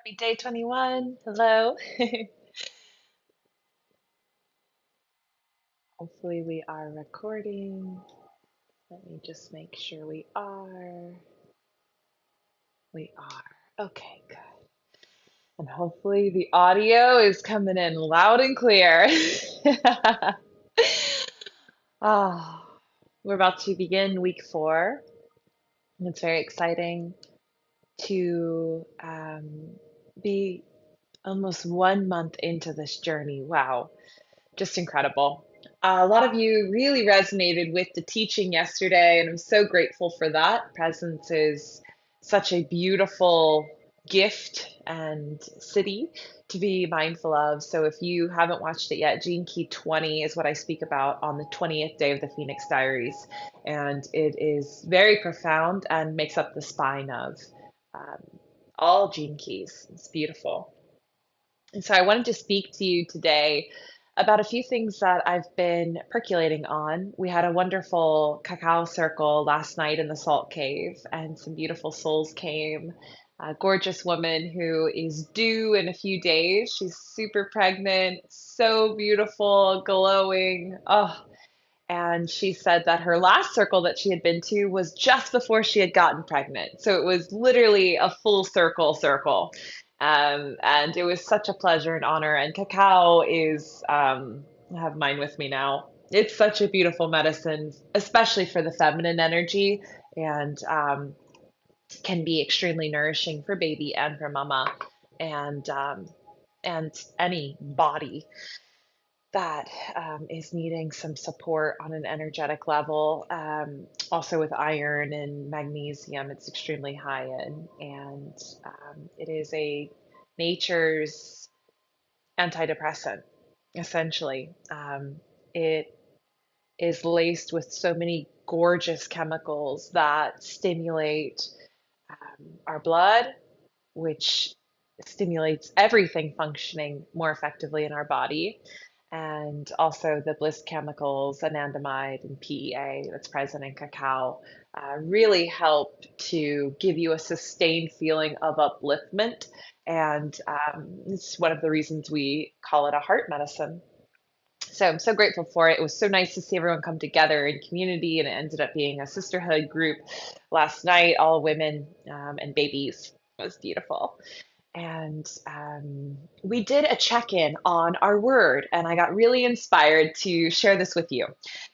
Happy day 21. Hello. Hopefully we are recording. Let me just make sure we are. We are. Okay, good. And hopefully the audio is coming in loud and clear. Ah, we're about to begin week 4. And it's very exciting to be almost 1 month into this journey. Wow. Just incredible. A lot of you really resonated with the teaching yesterday, and I'm so grateful for that. Presence is such a beautiful gift and city to be mindful of. So if you haven't watched it yet, Gene Key 20 is what I speak about on the 20th day of the Phoenix Diaries. And it is very profound and makes up the spine of um, all Gene Keys. It's beautiful. And so I wanted to speak to you today about a few things that I've been percolating on. We had a wonderful cacao circle last night in the Salt Cave, and some beautiful souls came. A gorgeous woman who is due in a few days. She's super pregnant, so beautiful, glowing. Oh, and she said that her last circle that she had been to was just before she had gotten pregnant. So it was literally a full circle. And it was such a pleasure and honor. And cacao is, I have mine with me now. It's such a beautiful medicine, especially for the feminine energy, and can be extremely nourishing for baby and for mama, and and any body that is needing some support on an energetic level. Also, with iron and magnesium, it's extremely high in, and it is a nature's antidepressant, essentially. It is laced with so many gorgeous chemicals that stimulate our blood, which stimulates everything functioning more effectively in our body, and also the bliss chemicals, anandamide and PEA that's present in cacao, really help to give you a sustained feeling of upliftment. And it's one of the reasons we call it a heart medicine. So I'm so grateful for it. It was so nice to see everyone come together in community, and it ended up being a sisterhood group last night, all women and babies. It was beautiful. And we did a check in on our word, and I got really inspired to share this with you.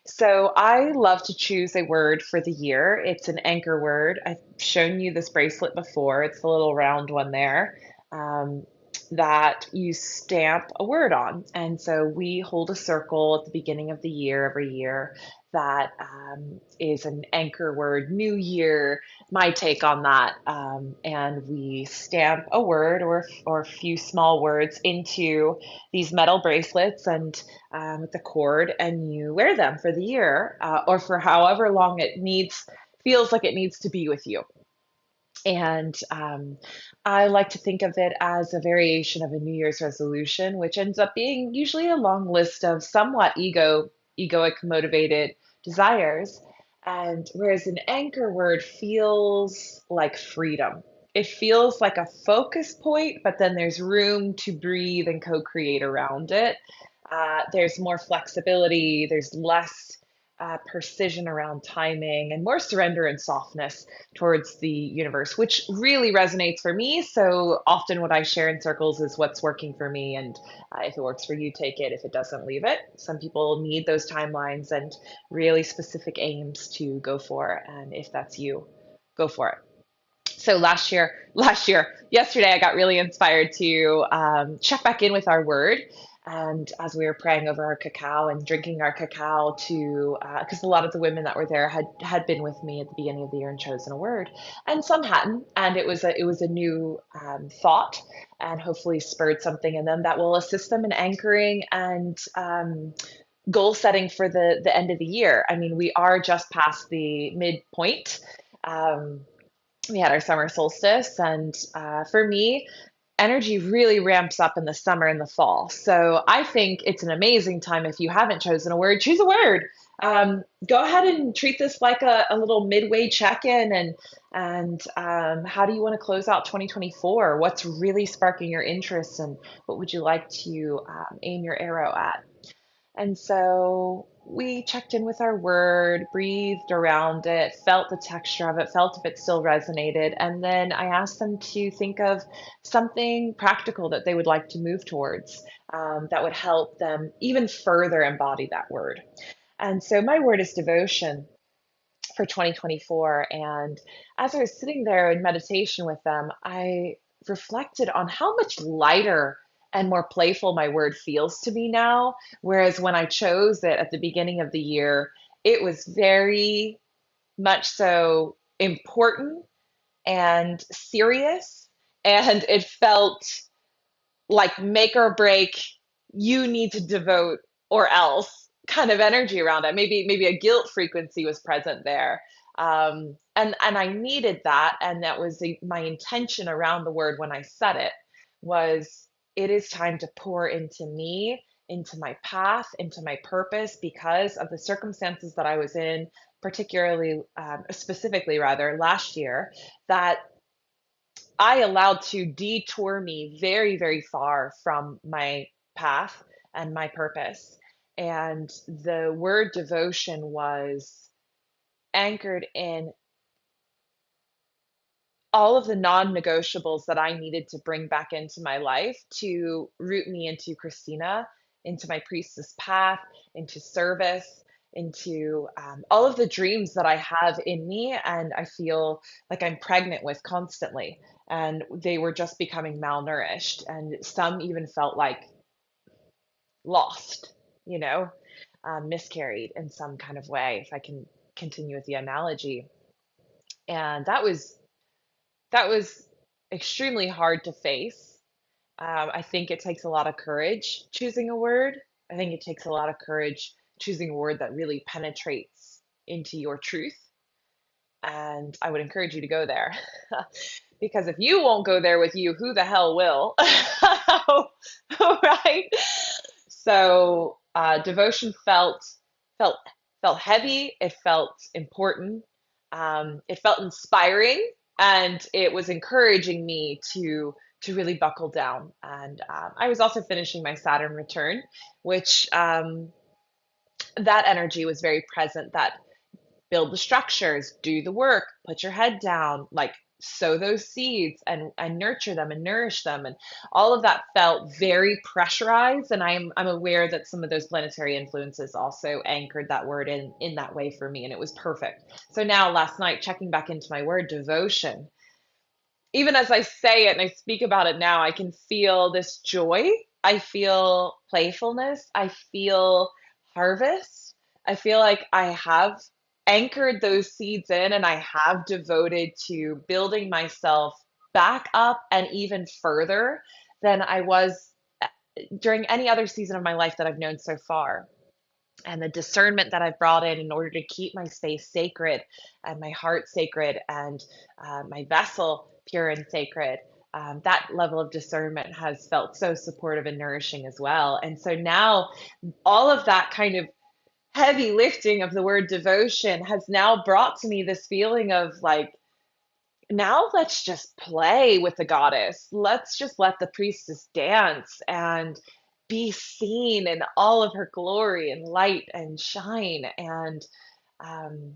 So, I love to choose a word for the year. It's an anchor word. I've shown you this bracelet before, it's the little round one there. Um, that you stamp a word on. And so we hold a circle at the beginning of the year every year that is an anchor word, new year, my take on that. And we stamp a word or a few small words into these metal bracelets and with the cord, and you wear them for the year or for however long feels like it needs to be with you. And I like to think of it as a variation of a New Year's resolution, which ends up being usually a long list of somewhat egoic motivated desires. And whereas an anchor word feels like freedom, it feels like a focus point, but then there's room to breathe and co-create around it. There's more flexibility, there's less precision around timing, and more surrender and softness towards the universe, which really resonates for me. So often, what I share in circles is what's working for me. And if it works for you, take it. If it doesn't, leave it. Some people need those timelines and really specific aims to go for. And if that's you, go for it. So yesterday, I got really inspired to check back in with our word. And as we were praying over our cacao and drinking our cacao, to because a lot of the women that were there had been with me at the beginning of the year and chosen a word, and some hadn't, and it was a new thought, and hopefully spurred something in them that will assist them in anchoring and goal setting for the end of the year. I mean, we are just past the midpoint. Um, we had our summer solstice, and for me, energy really ramps up in the summer and the fall. So I think it's an amazing time. If you haven't chosen a word, choose a word. Go ahead and treat this like a little midway check-in, and how do you want to close out 2024? What's really sparking your interest, and what would you like to aim your arrow at? And so we checked in with our word, breathed around it, felt the texture of it, felt if it still resonated. And then I asked them to think of something practical that they would like to move towards, that would help them even further embody that word. And so my word is devotion for 2024. And as I was sitting there in meditation with them, I reflected on how much lighter and more playful my word feels to me now. Whereas when I chose it at the beginning of the year, it was very much so important and serious. And it felt like make or break, you need to devote or else kind of energy around it. Maybe a guilt frequency was present there. And I needed that, and that was my intention around the word when I said it was it is time to pour into me, into my path, into my purpose because of the circumstances that I was in, particularly specifically rather last year, that I allowed to detour me very, very far from my path and my purpose. And the word devotion was anchored in all of the non-negotiables that I needed to bring back into my life to root me into Christina, into my priestess path, into service, into all of the dreams that I have in me and I feel like I'm pregnant with constantly. And they were just becoming malnourished, and some even felt like lost, you know, miscarried in some kind of way, if I can continue with the analogy. And that was extremely hard to face. I think it takes a lot of courage choosing a word. I think it takes a lot of courage choosing a word that really penetrates into your truth. And I would encourage you to go there. Because if you won't go there with you, who the hell will? Right? So devotion felt felt heavy. It felt important. It felt inspiring, and it was encouraging me to really buckle down. And I was also finishing my Saturn return, which that energy was very present. That build the structures, do the work, put your head down, like sow those seeds and nurture them and nourish them. And all of that felt very pressurized. And I'm aware that some of those planetary influences also anchored that word in that way for me. And it was perfect. So now last night, checking back into my word, devotion, even as I say it and I speak about it now, I can feel this joy. I feel playfulness. I feel harvest. I feel like I have anchored those seeds in and I have devoted to building myself back up and even further than I was during any other season of my life that I've known so far, and the discernment that I've brought in order to keep my space sacred and my heart sacred and my vessel pure and sacred. That level of discernment has felt so supportive and nourishing as well. And so now all of that kind of heavy lifting of the word devotion has now brought to me this feeling of like, now let's just play with the goddess. Let's just let the priestess dance and be seen in all of her glory and light and shine. And um,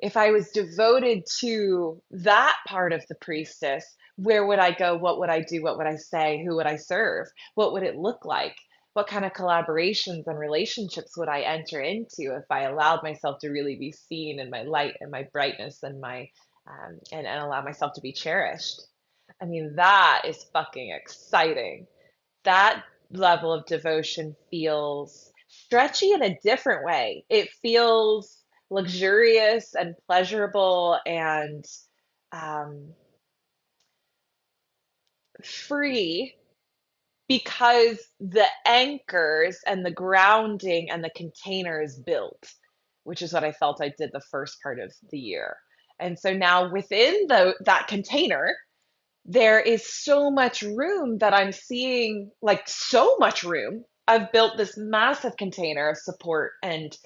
if I was devoted to that part of the priestess, where would I go? What would I do? What would I say? Who would I serve? What would it look like? What kind of collaborations and relationships would I enter into if I allowed myself to really be seen in my light and my brightness and my and allow myself to be cherished? I mean, that is fucking exciting. That level of devotion feels stretchy in a different way. It feels luxurious and pleasurable and um, free because the anchors and the grounding and the container is built, which is what I felt I did the first part of the year. And so now within that container, there is so much room that I'm seeing, like so much room. I've built this massive container of support and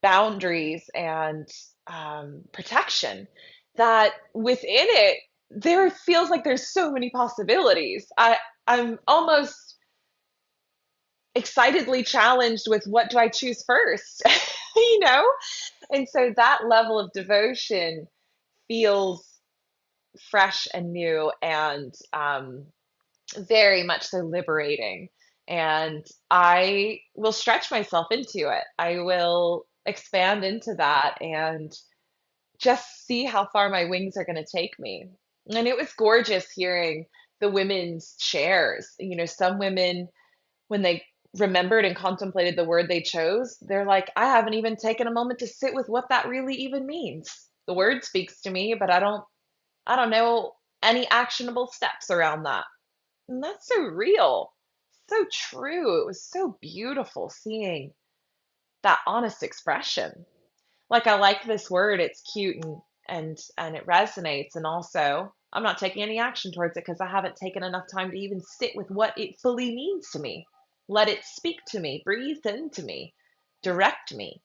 boundaries and protection, that within it, there feels like there's so many possibilities. I'm almost excitedly challenged with what do I choose first, you know? And so that level of devotion feels fresh and new and very much so liberating. And I will stretch myself into it. I will expand into that and just see how far my wings are going to take me. And it was gorgeous hearing the women's shares. You know, some women, when they remembered and contemplated the word they chose, they're like, I haven't even taken a moment to sit with what that really even means. The word speaks to me, but I don't know any actionable steps around that. And that's so real, so true. It was so beautiful seeing that honest expression. Like, I like this word, it's cute and it resonates. And also, I'm not taking any action towards it because I haven't taken enough time to even sit with what it fully means to me. Let it speak to me, breathe into me, direct me.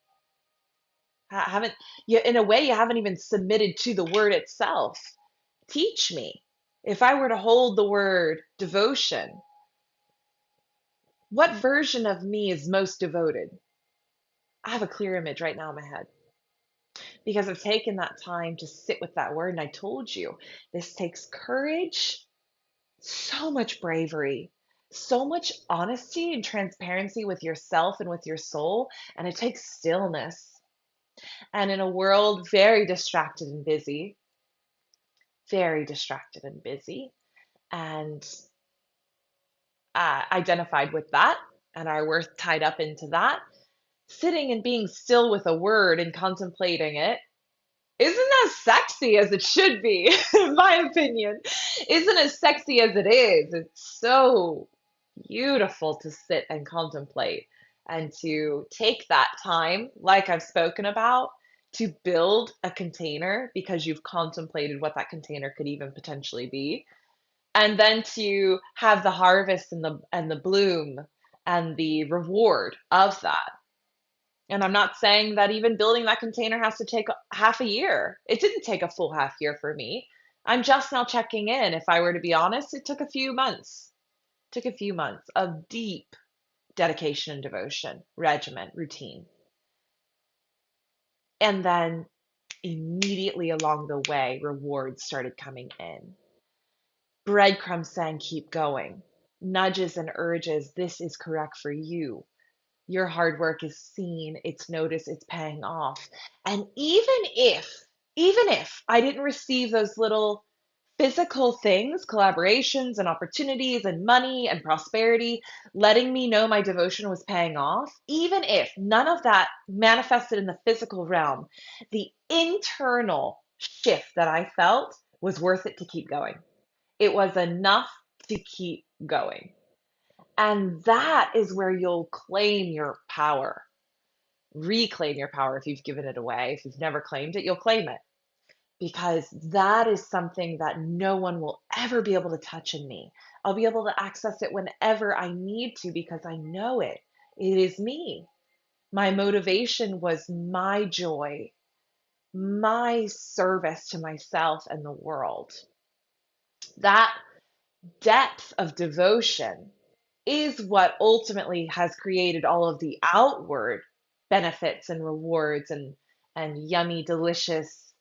I haven't, you, in a way, you haven't even submitted to the word itself. Teach me. If I were to hold the word devotion, what version of me is most devoted? I have a clear image right now in my head because I've taken that time to sit with that word. And I told you, this takes courage, so much bravery, so much honesty and transparency with yourself and with your soul. And it takes stillness. And in a world very distracted and busy, and identified with that, and our worth tied up into that, sitting and being still with a word and contemplating it isn't as sexy as it should be, in my opinion. Isn't as sexy as it is. It's so beautiful to sit and contemplate and to take that time, like I've spoken about, to build a container because you've contemplated what that container could even potentially be, and then to have the harvest and the bloom and the reward of that. And I'm not saying that even building that container has to take half a year. It didn't take a full half year for me. I'm just now checking in. If I were to be honest, it took a few months. It took a few months of deep dedication and devotion, regimen, routine. And then immediately along the way, rewards started coming in. Breadcrumbs saying, keep going. Nudges and urges, this is correct for you. Your hard work is seen, it's noticed, it's paying off. And even if I didn't receive those little physical things, collaborations and opportunities and money and prosperity, letting me know my devotion was paying off, even if none of that manifested in the physical realm, the internal shift that I felt was worth it to keep going. It was enough to keep going. And that is where you'll claim your power, reclaim your power if you've given it away. If you've never claimed it, you'll claim it because that is something that no one will ever be able to touch in me. I'll be able to access it whenever I need to because I know it. It is me. My motivation was my joy, my service to myself and the world. That depth of devotion is what ultimately has created all of the outward benefits and rewards and yummy, delicious,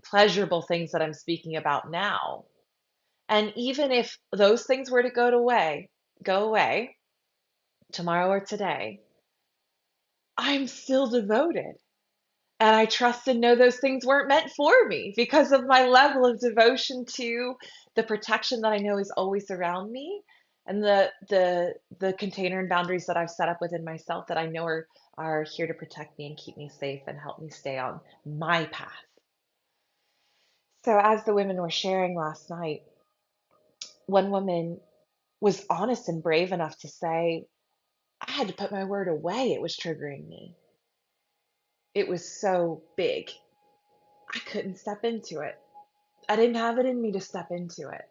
pleasurable things that I'm speaking about now. And even if those things were to go away tomorrow or today, I'm still devoted. And I trust and know those things weren't meant for me because of my level of devotion to the protection that I know is always around me and the container and boundaries that I've set up within myself that I know are here to protect me and keep me safe and help me stay on my path. So as the women were sharing last night, one woman was honest and brave enough to say, I had to put my word away. It was triggering me. It was so big. I couldn't step into it. I didn't have it in me to step into it.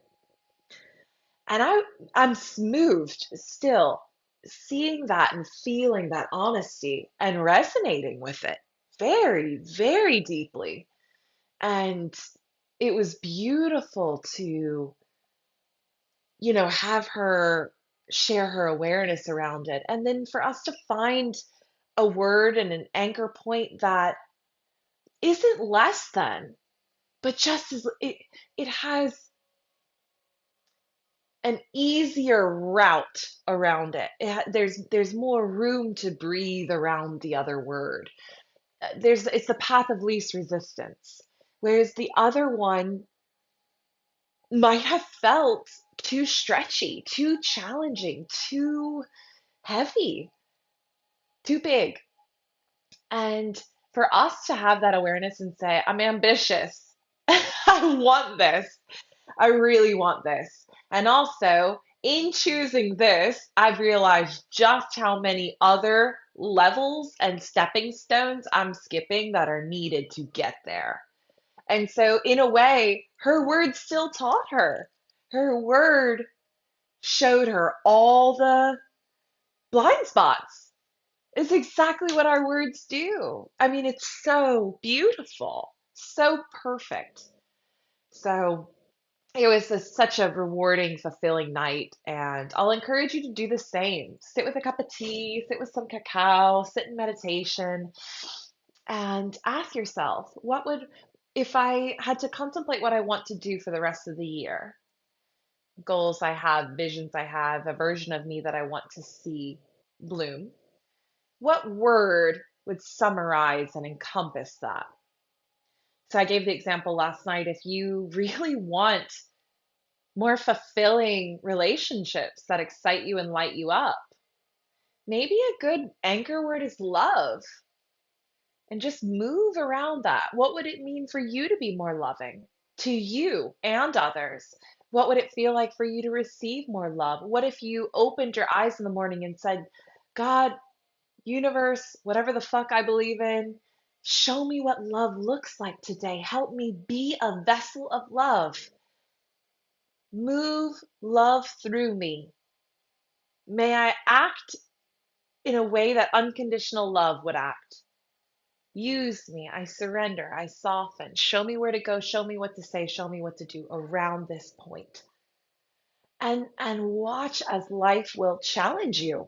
And I'm moved still seeing that and feeling that honesty and resonating with it. very, very deeply. And it was beautiful to, have her share her awareness around it. And then for us to find a word and an anchor point that isn't less than, but just as it has an easier route around it. There's more room to breathe around the other word. It's the path of least resistance. Whereas the other one might have felt too stretchy, too challenging, too heavy, too big. And for us to have that awareness and say, I'm ambitious. I want this. I really want this. And also, in choosing this, I've realized just how many other levels and stepping stones I'm skipping that are needed to get there. And so, in a way, her word still taught her. Her word showed her all the blind spots. It's exactly what our words do. I mean, it's so beautiful, so perfect. So, it was such a rewarding, fulfilling night, and I'll encourage you to do the same. Sit with a cup of tea, sit with some cacao, sit in meditation, and ask yourself, if I had to contemplate what I want to do for the rest of the year, goals I have, visions I have, a version of me that I want to see bloom, what word would summarize and encompass that? So I gave the example last night. If you really want more fulfilling relationships that excite you and light you up, maybe a good anchor word is love. And just move around that. What would it mean for you to be more loving to you and others? What would it feel like for you to receive more love? What if you opened your eyes in the morning and said, God, universe, whatever the fuck I believe in, show me what love looks like today. Help me be a vessel of love. Move love through me. May I act in a way that unconditional love would act. Use me. I surrender. I soften. Show me where to go. Show me what to say. Show me what to do around this point. And watch as life will challenge you.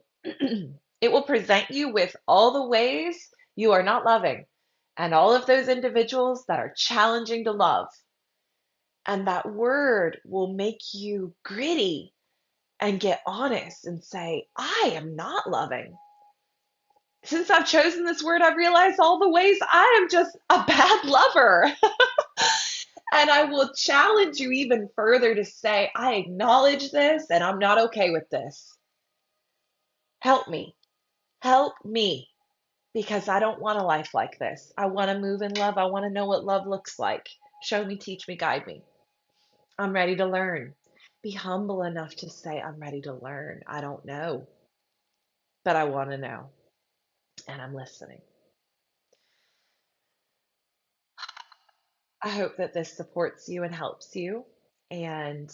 It will present you with all the ways you are not loving and all of those individuals that are challenging to love. And that word will make you gritty and get honest and say, I am not loving. Since I've chosen this word, I've realized all the ways I am just a bad lover. And I will challenge you even further to say, I acknowledge this and I'm not okay with this. Help me. Help me. Because I don't want a life like this. I want to move in love. I want to know what love looks like. Show me, teach me, guide me. I'm ready to learn. Be humble enough to say, I'm ready to learn. I don't know, but I want to know. And I'm listening. I hope that this supports you and helps you. And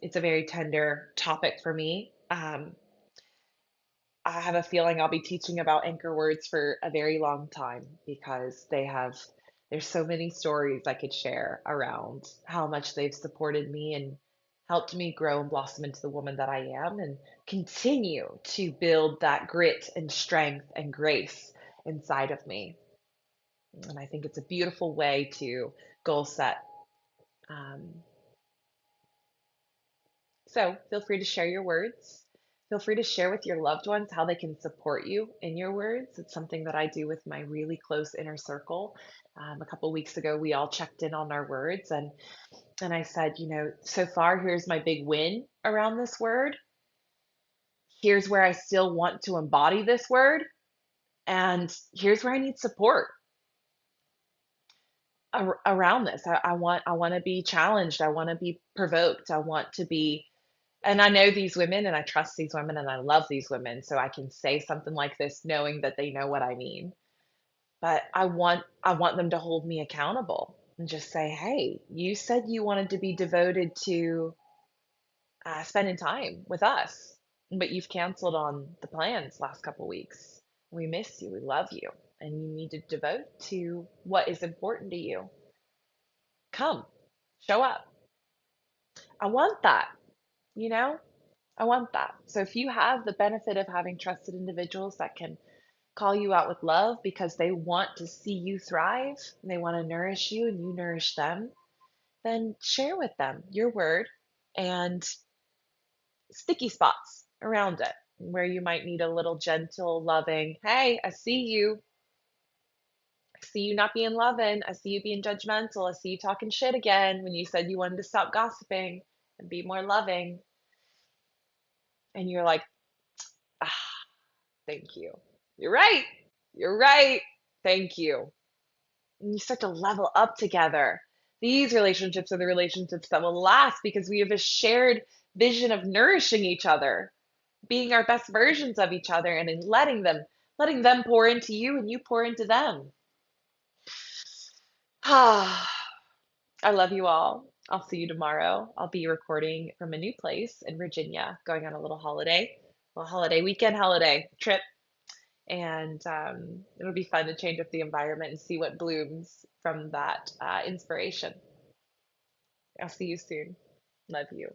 it's a very tender topic for me. I have a feeling I'll be teaching about anchor words for a very long time because there's so many stories I could share around how much they've supported me and helped me grow and blossom into the woman that I am and continue to build that grit and strength and grace inside of me. And I think it's a beautiful way to goal set. Um, so feel free to share your words. Feel free to share with your loved ones how they can support you in your words. It's something that I do with my really close inner circle. A couple weeks ago, we all checked in on our words, and I said, so far, here's my big win around this word. Here's where I still want to embody this word, and here's where I need support around this. I want to be challenged. I want to be provoked. I want to be. And I know these women and I trust these women and I love these women. So I can say something like this knowing that they know what I mean. But I want them to hold me accountable and just say, hey, you said you wanted to be devoted to spending time with us, but you've canceled on the plans last couple weeks. We miss you. We love you. and you need to devote to what is important to you. Come, show up. I want that, you know? I want that. So if you have the benefit of having trusted individuals that can call you out with love because they want to see you thrive and they want to nourish you and you nourish them, then share with them your word and sticky spots around it where you might need a little gentle, loving, hey, I see you. I see you not being loving. I see you being judgmental. I see you talking shit again when you said you wanted to stop gossiping and be more loving. And you're like, ah, thank you. You're right. You're right. Thank you. And you start to level up together. These relationships are the relationships that will last because we have a shared vision of nourishing each other, being our best versions of each other, and in letting them pour into you and you pour into them. Ah, I love you all. I'll see you tomorrow. I'll be recording from a new place in Virginia, going on a holiday weekend holiday trip. And it'll be fun to change up the environment and see what blooms from that inspiration. I'll see you soon. Love you.